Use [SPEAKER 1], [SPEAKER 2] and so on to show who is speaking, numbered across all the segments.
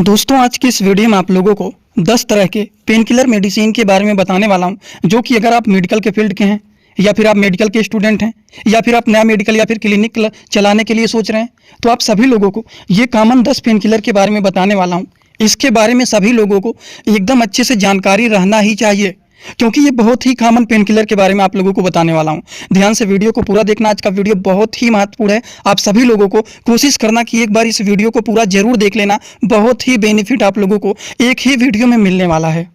[SPEAKER 1] दोस्तों आज की इस वीडियो में आप लोगों को 10 तरह के पेन किलर मेडिसिन के बारे में बताने वाला हूं, जो कि अगर आप मेडिकल के फील्ड के हैं या फिर आप मेडिकल के स्टूडेंट हैं या फिर आप नया मेडिकल या फिर क्लिनिक चलाने के लिए सोच रहे हैं, तो आप सभी लोगों को ये कॉमन 10 पेन किलर के बारे में बताने वाला हूं। इसके बारे में सभी लोगों को एकदम अच्छे से जानकारी रहना ही चाहिए, क्योंकि ये बहुत ही कॉमन पेन किलर के बारे में आप लोगों को बताने वाला हूं। ध्यान से वीडियो को पूरा देखना, आज का वीडियो बहुत ही महत्वपूर्ण है। आप सभी लोगों को कोशिश करना कि एक बार इस वीडियो को पूरा जरूर देख लेना, बहुत ही बेनिफिट आप लोगों को एक ही वीडियो में मिलने वाला है।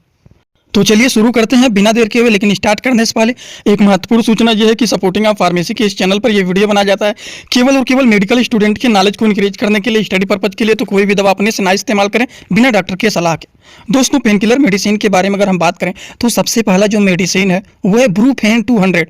[SPEAKER 1] तो चलिए शुरू करते हैं बिना देर के हुए। लेकिन स्टार्ट करने से पहले एक महत्वपूर्ण सूचना यह है कि सपोर्टिंग ऑफ फार्मेसी के इस चैनल पर यह वीडियो बनाया जाता है केवल और केवल मेडिकल स्टूडेंट के नॉलेज को इंक्रीज करने के लिए, स्टडी पर्पज के लिए। तो कोई भी दवा अपने से ना इस्तेमाल करें बिना डॉक्टर के सलाह के। दोस्तों पेन किलर मेडिसिन के बारे में अगर हम बात करें तो सबसे पहला जो मेडिसिन है वो है ब्रूफेन 200,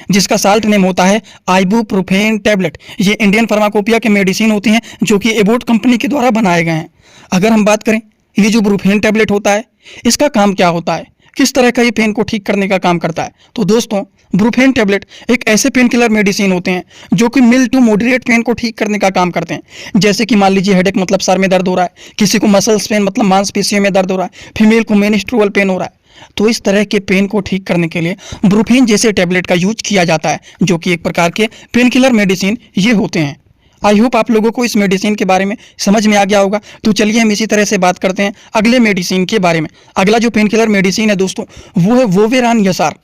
[SPEAKER 1] जिसका साल्ट नेम होता है आइबुप्रोफेन टैबलेट। ये इंडियन फार्माकोपिया के मेडिसिन होती हैं जो कि एबोट कंपनी के द्वारा बनाए गए हैं। अगर हम बात करें ये जो ब्रूफेन टैबलेट होता है, इसका काम क्या होता है, किस तरह का ये पेन को ठीक करने का काम करता है, तो दोस्तों ब्रूफेन टैबलेट एक ऐसे पेन किलर मेडिसिन होते हैं जो कि मिल्ड टू मॉडरेट पेन को ठीक करने का काम करते हैं। जैसे कि मान लीजिए हेडेक मतलब सर में दर्द हो रहा है, किसी को मसल्स पेन मतलब मांसपेशियों में दर्द हो रहा है, फीमेल को मेंस्ट्रुअल पेन हो रहा है, तो इस तरह के पेन को ठीक करने के लिए ब्रूफेन जैसे टैबलेट का यूज किया जाता है, जो कि एक प्रकार के पेन किलर मेडिसिन ये होते हैं। आई होप आप लोगों को इस मेडिसिन के बारे में समझ में आ गया होगा। तो चलिए हम इसी तरह से बात करते हैं अगले मेडिसिन के बारे में। अगला जो पेन किलर मेडिसिन है दोस्तों वो है वोवेरान यसार।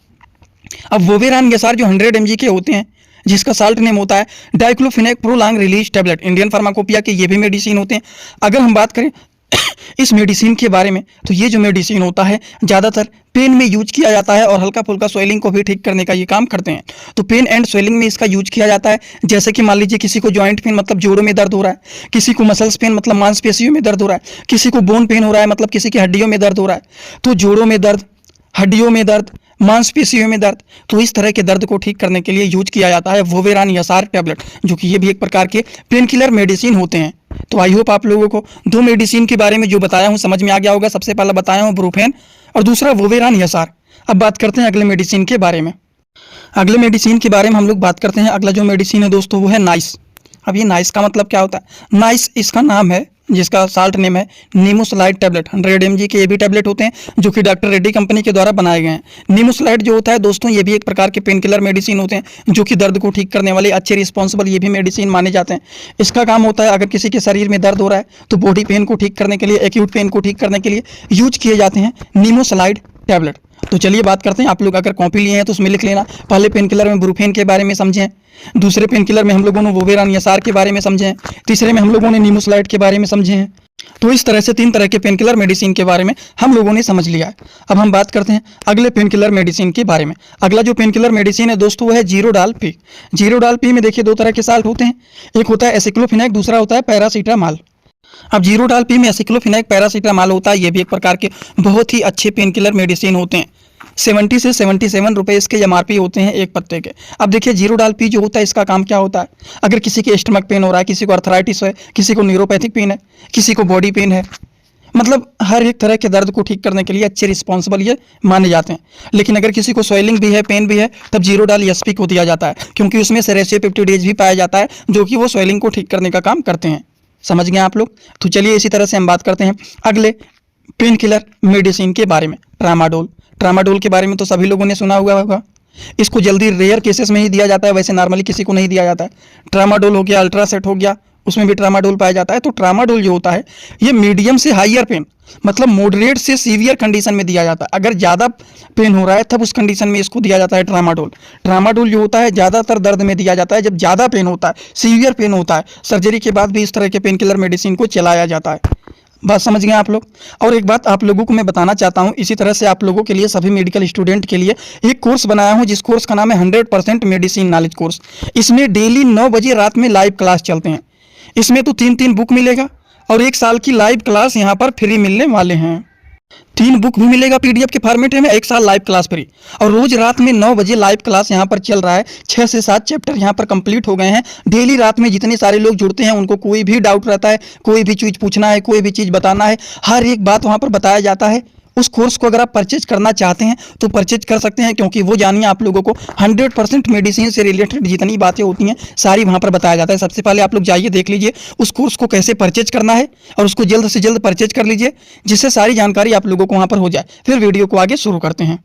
[SPEAKER 1] अब वोवेरान यसार जो 100 mg के होते हैं, जिसका साल्ट नेम होता है diclofenac prolong release tablet, Indian pharmacopoeia के ये भी मेडिसिन होते हैं। अगर हम बात करें इस मेडिसिन के बारे में, तो ये जो मेडिसिन होता है ज़्यादातर पेन में यूज किया जाता है और हल्का फुल्का स्वेलिंग को भी ठीक करने का ये काम करते हैं। तो पेन एंड स्वेलिंग में इसका यूज किया जाता है। जैसे कि मान लीजिए किसी को जॉइंट पेन मतलब जोड़ों में दर्द हो रहा है, किसी को मसल्स पेन मतलब मांसपेशियों में दर्द हो रहा है, किसी को बोन पेन हो रहा है मतलब किसी की हड्डियों में दर्द हो रहा है, तो जोड़ों में दर्द, हड्डियों में दर्द, मांसपेशियों में दर्द, तो इस तरह के दर्द को ठीक करने के लिए यूज किया जाता है वोवेरान यसार टैबलेट, जो कि ये भी एक प्रकार के पेन किलर मेडिसिन होते हैं। तो आई होप आप लोगों को दो मेडिसिन के बारे में जो बताया हूँ समझ में आ गया होगा। सबसे पहला बताया हूँ ब्रूफेन और दूसरा वोवेरान यसार। अब बात करते हैं अगले मेडिसिन के बारे में। अगले मेडिसिन के बारे में हम लोग बात करते हैं। अगला जो मेडिसिन है दोस्तों वो है नाइस। अब ये नाइस का मतलब क्या होता है? नाइस इसका नाम है, जिसका साल्ट नेम है नीमोसलाइड टैबलेट। 100 mg के ये भी टैबलेट होते हैं जो कि डॉक्टर रेड्डी कंपनी के द्वारा बनाए गए हैं। नीमोसलाइड जो होता है दोस्तों ये भी एक प्रकार के पेन किलर मेडिसिन होते हैं जो कि दर्द को ठीक करने वाले अच्छे रिस्पॉन्सिबल ये भी मेडिसिन माने जाते हैं। इसका काम होता है अगर किसी के शरीर में दर्द हो रहा है तो बॉडी पेन को ठीक करने के लिए, एक्यूट पेन को ठीक करने के लिए यूज किए जाते हैं नीमोसलाइड टैबलेट। तो चलिए बात करते हैं। आप लोग अगर कॉपी लिए हैं तो उसमें लिख लेना। पहले पेन किलर में ब्रूफेन के बारे में समझें, दूसरे पेन किलर में हम लोगों ने वोवेरान यसार के बारे में समझे, तीसरे में हम लोगों ने नीमोसलाइड के बारे में समझे हैं। तो इस तरह से 3 तरह के पेन किलर मेडिसिन के बारे में हम लोगों ने समझ लिया है। अब हम बात करते हैं अगले पेन किलर मेडिसिन के बारे में। अगला जो पेन किलर मेडिसिन है दोस्तों वो है जीरोडाल पी। जीरोडाल पी में देखिए 2 तरह के साल्ट होते हैं, एक होता है एसिक्लोफिनेक, दूसरा होता है पैरासीटामॉल। अब जीरोडाल पी में एसिक्लोफिनेक पैरासीटामॉल होता है, ये भी एक प्रकार के बहुत ही अच्छे पेन किलर मेडिसिन होते हैं। 70 से 77 रुपये इसके MRP होते हैं एक पत्ते के। अब देखिए जीरोडाल पी जो होता है इसका काम क्या होता है, अगर किसी के स्टमक पेन हो रहा है, किसी को अर्थराइटिस है, किसी को न्यूरोपैथिक पेन है, किसी को बॉडी पेन है, मतलब हर एक तरह के दर्द को ठीक करने के लिए अच्छे रिस्पॉन्सिबल ये माने जाते हैं। लेकिन अगर किसी को स्वेलिंग भी है, पेन भी है, तब जीरोडाल एसपी को दिया जाता है, क्योंकि उसमें सेरेसियोपेप्टिडेज भी पाया जाता है जो कि वो स्वेलिंग को ठीक करने का काम करते हैं। समझ गए आप लोग? तो चलिए इसी तरह से हम बात करते हैं अगले पेन किलर मेडिसिन के बारे में, ट्रामाडोल। ट्रामाडोल के बारे में तो सभी लोगों ने सुना हुआ होगा। इसको जल्दी रेयर केसेस में ही दिया जाता है, वैसे नॉर्मली किसी को नहीं दिया जाता है। ट्रामाडोल हो गया, अल्ट्रासेट हो गया, उसमें भी ट्रामाडोल पाया जाता है। तो ट्रामाडोल जो होता है ये मीडियम से हाइयर पेन मतलब मॉडरेट से सीवियर कंडीशन में दिया जाता है। अगर ज़्यादा पेन हो रहा है तब उस कंडीशन में इसको दिया जाता है ट्रामाडोल। ट्रामाडोल जो होता है ज़्यादातर दर्द में दिया जाता है जब ज़्यादा पेन होता है, सीवियर पेन होता है। सर्जरी के बाद भी इस तरह के पेन किलर मेडिसिन को चलाया जाता है। बात समझ गए आप लोग? और एक बात आप लोगों को मैं बताना चाहता हूं, इसी तरह से आप लोगों के लिए, सभी मेडिकल स्टूडेंट के लिए एक कोर्स बनाया हूं, जिस कोर्स का नाम है 100% मेडिसिन नॉलेज कोर्स। इसमें डेली 9 बजे रात में लाइव क्लास चलते हैं। इसमें तो 3 बुक मिलेगा और 1 साल की लाइव क्लास यहाँ पर फ्री मिलने वाले हैं। 3 बुक भी मिलेगा PDF के फॉर्मेट में, 1 साल लाइव क्लास फ्री। और रोज रात में 9 बजे लाइव क्लास यहाँ पर चल रहा है। 6 से 7 चैप्टर यहाँ पर कंप्लीट हो गए हैं। डेली रात में जितने सारे लोग जुड़ते हैं उनको कोई भी डाउट रहता है, कोई भी चीज़ पूछना है, कोई भी चीज़ बताना है, हर एक बात वहाँ पर बताया जाता है। उस कोर्स को अगर आप परचेज करना चाहते हैं तो परचेज कर सकते हैं, क्योंकि वो जानिए आप लोगों को 100% मेडिसिन से रिलेटेड जितनी बातें होती हैं सारी वहाँ पर बताया जाता है। सबसे पहले आप लोग जाइए, देख लीजिए उस कोर्स को कैसे परचेज करना है और उसको जल्द से जल्द परचेज कर लीजिए, जिससे सारी जानकारी आप लोगों को वहाँ पर हो जाए। फिर वीडियो को आगे शुरू करते हैं।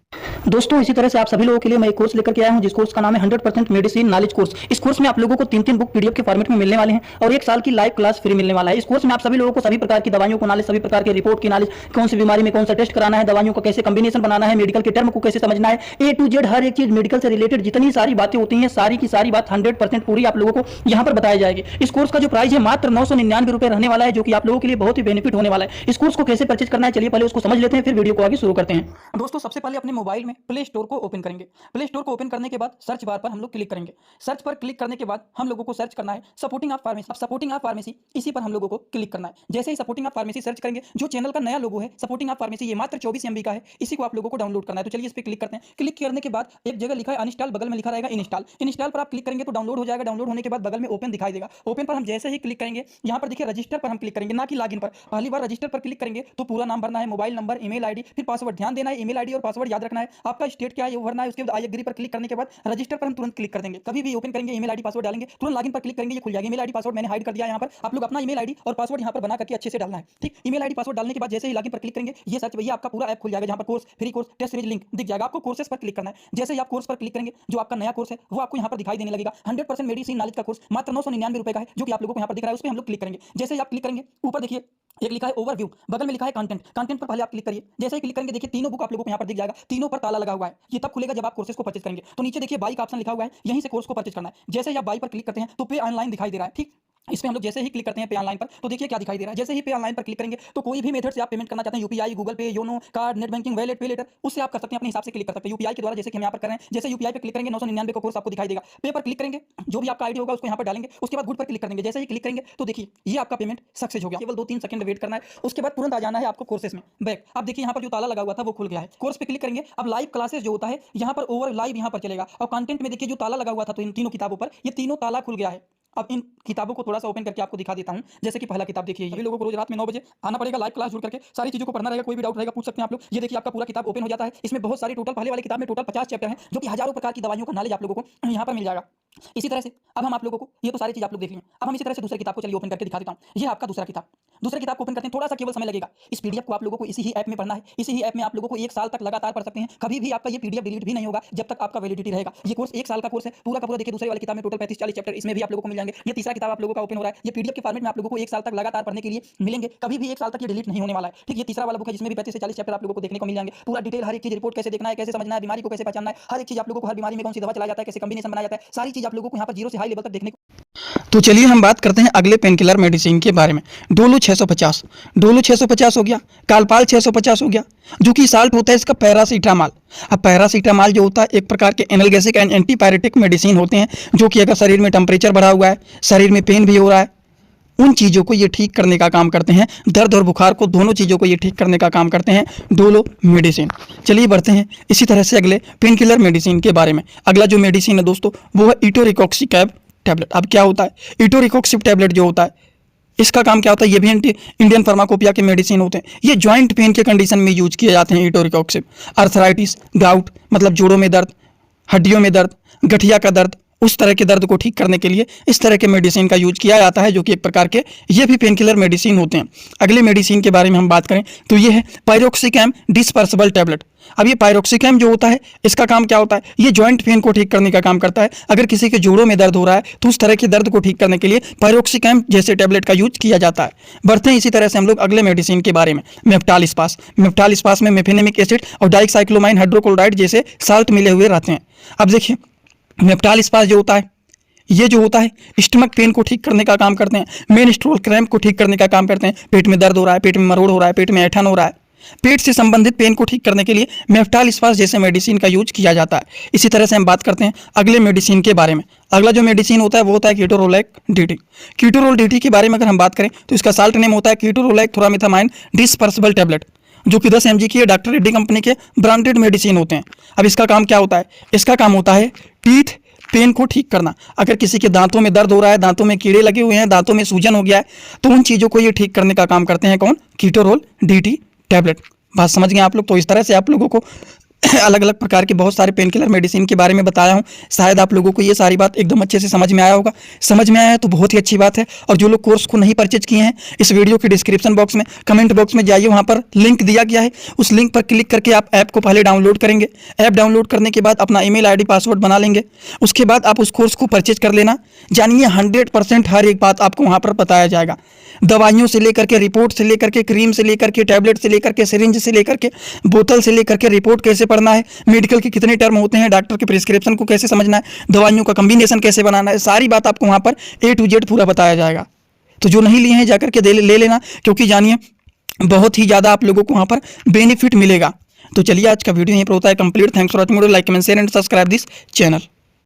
[SPEAKER 1] दोस्तों, इसी तरह से आप सभी लोगों के लिए मैं एक कोर्स लेकर के आया हूं, जिस कोर्स का नाम है 100% मेडिसिन नॉलेज कोर्स। इस कोर्स में आप लोगों को 3 बुक पीडीएफ के फॉर्मेट में मिलने वाले हैं और 1 साल की लाइव क्लास फ्री मिलने वाला है। इस कोर्स में आप सभी लोगों को सभी प्रकार की दवाइयों को नॉलेज, सभी प्रकार के रिपोर्ट की नॉलेज, कौन सी बीमारी में कौन सा टेस्ट कराना है, दवाइयों का कैसे कॉम्बिनेशन बनाना है, मेडिकल के टर्म को कैसे समझना है, ए टू जेड हर एक चीज मेडिकल से रिलेटेड जितनी सारी बातें होती हैं सारी की सारी बात 100% पूरी आप लोगों को यहाँ पर बताई जाएगी। इस कोर्स का जो प्राइस है मात्र 999 रुपए रहने वाला है, जो कि आप लोगों के लिए बहुत ही बेनिफिट होने वाला है। इस कोर्स को कैसे परचेज करना है, चलिए पहले उसको समझ लेते हैं, फिर वीडियो को आगे शुरू करते हैं। दोस्तों, सबसे पहले अपने मोबाइल में प्ले स्टोर को ओपन करेंगे। प्ले स्टोर को ओपन करने के बाद सर्च बार पर हम लोग क्लिक करेंगे। सर्च पर क्लिक करने के बाद हम लोगों को सर्च करना है सपोर्टिंग ऑफ फार्मेसी। अब सपोर्टिंग ऑफ फार्मेसी इसी पर हम लोगों को क्लिक करना है। जैसे ही सपोर्टिंग ऑफ फार्मेसी सर्च करेंगे, जो चैनल का नया लोगो है सपोर्टिंग ऑफ फार्मेसी, ये मात्र 24 MB का है, इसी को आप लोगों को डाउनलोड करना है। तो चलिए इस पर क्लिक करते हैं। क्लिक करने के बाद एक जगह लिखा है अनइंस्टॉल, बगल में लिखा रहेगा इंस्टॉल। इंस्टॉल पर आप क्लिक करेंगे तो डाउनलोड हो जाएगा। डाउनलोड होने के बाद बगल में ओपन दिखाई देगा। ओपन पर हम जैसे ही क्लिक करेंगे, यहाँ पर देखिए रजिस्टर पर हम क्लिक करेंगे, ना कि लॉगिन पर। पहली बार रजिस्टर पर क्लिक करेंगे तो पूरा नाम भरना है, मोबाइल नंबर, ईमेल आईडी, फिर पासवर्ड। ध्यान देना है, ईमेल आईडी और पासवर्ड याद रखना है। आपका स्टेट क्या है वो भरना है। उसके बाद आई एग्री पर क्लिक करने के बाद रजिस्टर पर हम तुरंत क्लिक कर देंगे। कभी भी ओपन करेंगे, ईमेल आईडी पासवर्ड डालेंगे, तुरंत लॉगिन पर क्लिक करेंगे, ये खुल जाएगा। ईमेल आईडी पासवर्ड मैंने हाइड कर दिया यहाँ पर। आप लोग अपना ईमेल आईडी और पासवर्ड यहाँ पर बना करके अच्छे से डालना है, ठीक। ईमेल आईडी पासवर्ड डालने के बाद जैसे ही लॉगिन पर क्लिक करेंगे, ये सर्च भैया आपका पूरा ऐप खुल जाएगा, जहाँ पर course, free course, test series link दिख जाएगा। आपको कोर्सेस पर क्लिक करना है। जैसे ही आप कोर्स पर क्लिक करेंगे, जो आपका नया कोर्स है वो आपको यहाँ पर दिखाई देने लगेगा। 100% मेडिसिन नॉलेज का कोर्स मात्र 999 रुपए का है, जो कि आप लोगों को यहाँ पर दिख रहा है। उस पर हम लोग क्लिक करेंगे। जैसे ही आप क्लिक करेंगे, ऊपर देखिए एक लिखा है ओवरव्यू, बगल में लिखा है कंटेंट। कंटेंट पर पहले आप क्लिक करिए। जैसे ही क्लिक करेंगे, देखिए तीनों बुक आप लोगों को यहाँ पर दिख जाएगा। तीनों पर ताला लगा हुआ है। ये तब खुलेगा जब आप कोर्सेज को परचेज करेंगे। तो नीचे देखिए बाई का ऑप्शन लिखा हुआ है, यहीं से कोर्स को परचेज करना है। जैसे ही आप बाई पर क्लिक करते हैं तो पे ऑनलाइन दिखाई दे रहा है, ठीक। इस पे हम लोग जैसे ही क्लिक करते हैं पे ऑनलाइन पर, तो देखिए क्या दिखाई दे रहा है। जैसे ही पे ऑनलाइन पर क्लिक करेंगे तो कोई भी मेथड से आप पेमेंट करना चाहते हैं, यूपीआई, गूगल पे, YONO, card, net banking, wallet, पे लेटर, उससे आप कर सकते हैं, अपने हिसाब से क्लिक कर सकते हैं। यूपीआई के द्वारा जैसे कि हम यहाँ पर कर रहे हैं। जैसे यूपीआई पे क्लिक करेंगे 999 का कोर्स आपको दिखाई देगा। पे पर क्लिक करेंगे, जो भी आपका आईडी होगा उसको यहाँ पर डालेंगे। उसके बाद गुड पर क्लिक करेंगे। जैसे ही क्लिक करेंगे तो देखिए ये आपका पेमेंट सक्सेस हो गया। केवल 2-3 सेकंड वेट करना है, उसके बाद तुरंत आ जाना है आपको कोर्सेज में बैक। आप देखिए यहाँ पर जो ताला लगा हुआ था वो खुल गया है। कोर्स पे क्लिक करेंगे। अब लाइव क्लासेस जो होता है यहाँ पर ओवर लाइव यहाँ पर चलेगा। और कंटेंट में देखिए जो ताला लगा हुआ था तो इन तीनों किताबों पर, ये तीनों ताला खुल गया है। अब इन किताबों को थोड़ा सा ओपन करके आपको दिखा देता हूं। जैसे कि पहला किताब देखिए, सभी लोगों को रोज रात में 9 बजे आना पड़ेगा, लाइव क्लास जुड़ करके सारी चीजों को पढ़ना रहेगा। कोई भी डाउट रहेगा पूछ सकते हैं आप लोग। ये देखिए आपका पूरा किताब ओपन हो जाता है। इसमें बहुत सारी टोटल, पहले वाली किताब में टोटल 50 चैप्टर हैं, जो कि हजारों प्रकार की दवाइयों का नॉलेज आप लोगों को यहाँ पर मिल जाएगा। इसी तरह से अब हम आप लोगों को, ये तो सारी चीज आप लोग देख लिए। अब हम इसी तरह से दूसरी किताब को चलिए ओपन करके दिखा देता हूँ। ये आपका दूसरा किताब। दूसरी किताब को ओपन करते हैं, थोड़ा सा केवल समय लगेगा। इस पीडीएफ को आप लोगों को इसी ही ऐप में पढ़ना है। इसी ही ऐप में आप लोगों को 1 साल तक लगातार पढ़ सकते हैं। कभी भी आपका ये पीडीएफ डिलीट भी नहीं होगा जब तक आपका वैलिडिटी रहेगा। ये कोर्स 1 साल का कोर्स है, पूरा का पूरा। देखिए दूसरी वाली किताब में टोटल 35-40 चैप्टर इसमें भी आप लोगों को मिल जाएंगे। ये तीसरा किताब आप लोगों का ओपन हो रहा है। ये पीडीएफ के फॉर्मेट में आप लोगों को 1 साल तक लगातार पढ़ने के लिए मिलेंगे। कभी भी 1 साल तक ये डिलीट नहीं होने वाला है, ठीक। ये तीसरा वाला बुक है जिसमें भी 35 से 40 चैप्टर आप लोगों को देखने को मिल जाएंगे। पूरा डिटेल हर एक चीज, रिपोर्ट कैसे देखना है, कैसे समझना है, बीमारी को कैसे पहचानना है, हर एक चीज आप लोगों को, हर बीमारी में कौन सी दवा चलाया जाता है, कैसे कॉम्बिनेशन बनाया जाता है, सारी चीज आप लोगों को यहाँ पर 0 से हाई लेवल तक देखने को। तो चलिए हम बात करते हैं अगले पेन किलर मेडिसिन के बारे में। डोलो 650, डोलो 650 हो गया, कालपाल 650 हो गया, जो कि साल्ट होता है इसका पैरासीटामॉल। अब पैरासीटामॉल जो होता है एक प्रकार के एनाल्जेसिक एंड एंटीपायरेटिक मेडिसिन होते हैं, जो कि अगर शरीर में टेम्परेचर बढ़ा हुआ है, शरीर में पेन भी हो रहा है, उन चीज़ों को ये ठीक करने का काम करते हैं। दर्द और बुखार को, दोनों चीज़ों को ये ठीक करने का काम करते हैं डोलो मेडिसिन। चलिए बढ़ते हैं इसी तरह से अगले पेन किलर मेडिसिन के बारे में। अगला जो मेडिसिन है दोस्तों वो है इटोरिकोक्सीकैब टैबलेट। अब क्या होता है इटोरिकोक्सिब टैबलेट जो होता है, इसका काम क्या होता है, ये भी इंडियन फार्माकोपिया के मेडिसिन होते हैं। ये जॉइंट पेन के कंडीशन में यूज किए जाते हैं इटोरिकोक्सिब। अर्थराइटिस, गाउट मतलब जोड़ों में दर्द, हड्डियों में दर्द, गठिया का दर्द, उस तरह के दर्द को ठीक करने के लिए इस तरह के मेडिसिन का यूज किया जाता है, जो कि एक प्रकार के ये भी पेन किलर मेडिसिन होते हैं। अगले मेडिसिन के बारे में हम बात करें तो ये है पायरोक्सिकैम डिस्पर्सिबल टैबलेट। अब ये पायरोक्सिकैम जो होता है इसका काम क्या होता है, ये जॉइंट पेन को ठीक करने का काम करता है। अगर किसी के जोड़ों में दर्द हो रहा है तो उस तरह के दर्द को ठीक करने के लिए पायरोक्सिकैम जैसे टैबलेट का यूज किया जाता है। बढ़ते हैं इसी तरह से हम लोग अगले मेडिसिन के बारे में। मेफ्टालिस्पास, मेफ्टालिस्पास में मेफेनेमिक एसिड और डाइक्साइक्लोमाइन हाइड्रोक्लोराइड जैसे साल्ट मिले हुए रहते हैं। अब देखिए मेफ्टालिस्पास जो होता है ये जो होता है स्टमक पेन को ठीक करने का काम करते हैं, मेनस्ट्रुअल क्रैम्प को ठीक करने का काम करते हैं। पेट में दर्द हो रहा है, पेट में मरोड़ हो रहा है, पेट में ऐंठन हो रहा है, पेट से संबंधित पेन को ठीक करने के लिए मेफ्टालिस्पास जैसे मेडिसिन का यूज किया जाता है। इसी तरह से हम बात करते हैं अगले मेडिसिन के बारे में। अगला जो मेडिसिन होता है वो होता है कीटोरोलैक डीटी। कीटोरोल डीटी के बारे में अगर हम बात करें तो इसका साल्ट नेम होता है कीटोरोलैक थोरामिथामाइन डिस्पर्सिबल टैबलेट, जो कि 10 mg की है, डॉक्टर रेड्डी कंपनी के ब्रांडेड मेडिसिन होते हैं। अब इसका काम क्या होता है, इसका काम होता है टीथ पेन को ठीक करना। अगर किसी के दांतों में दर्द हो रहा है, दांतों में कीड़े लगे हुए हैं, दांतों में सूजन हो गया है, तो उन चीज़ों को ये ठीक करने का काम करते हैं कौन, कीटोरोल डीटी टैबलेट। बात समझ गए आप लोग। तो इस तरह से आप लोगों को अलग अलग प्रकार के बहुत सारे पेन किलर मेडिसिन के बारे में बताया हूँ। शायद आप लोगों को ये सारी बात एकदम अच्छे से समझ में आया होगा। समझ में आया है तो बहुत ही अच्छी बात है। और जो लोग कोर्स को नहीं परचेज किए हैं, इस वीडियो के डिस्क्रिप्शन बॉक्स में, कमेंट बॉक्स में जाइए, वहाँ पर लिंक दिया गया है। उस लिंक पर क्लिक करके आप ऐप को पहले डाउनलोड करेंगे। ऐप डाउनलोड करने के बाद अपना ईमेल आईडी पासवर्ड बना लेंगे। उसके बाद आप उस कोर्स को परचेज कर लेना। जानिए 100% हर एक बात आपको वहाँ पर बताया जाएगा। दवाइयों से लेकर के, रिपोर्ट से लेकर के, क्रीम से लेकर के, टैबलेट से लेकर के, सिरिंज से लेकर के, बोतल से लेकर के, रिपोर्ट कैसे पढ़ना है, मेडिकल के कितने टर्म होते हैं, डॉक्टर के प्रिस्क्रिप्शन को कैसे समझना है, दवाइयों का कम्बिनेशन कैसे बनाना है, सारी बात आपको वहाँ पर A to Z पूरा बताया जाएगा। तो जो नहीं लिए हैं जाकर के ले लेना, क्योंकि जानिए बहुत ही ज़्यादा आप लोगों को वहाँ पर बेनिफिट मिलेगा। तो चलिए आज का वीडियो यहीं पर होता है complete. Thanks for watching video, like comment share and subscribe this channel.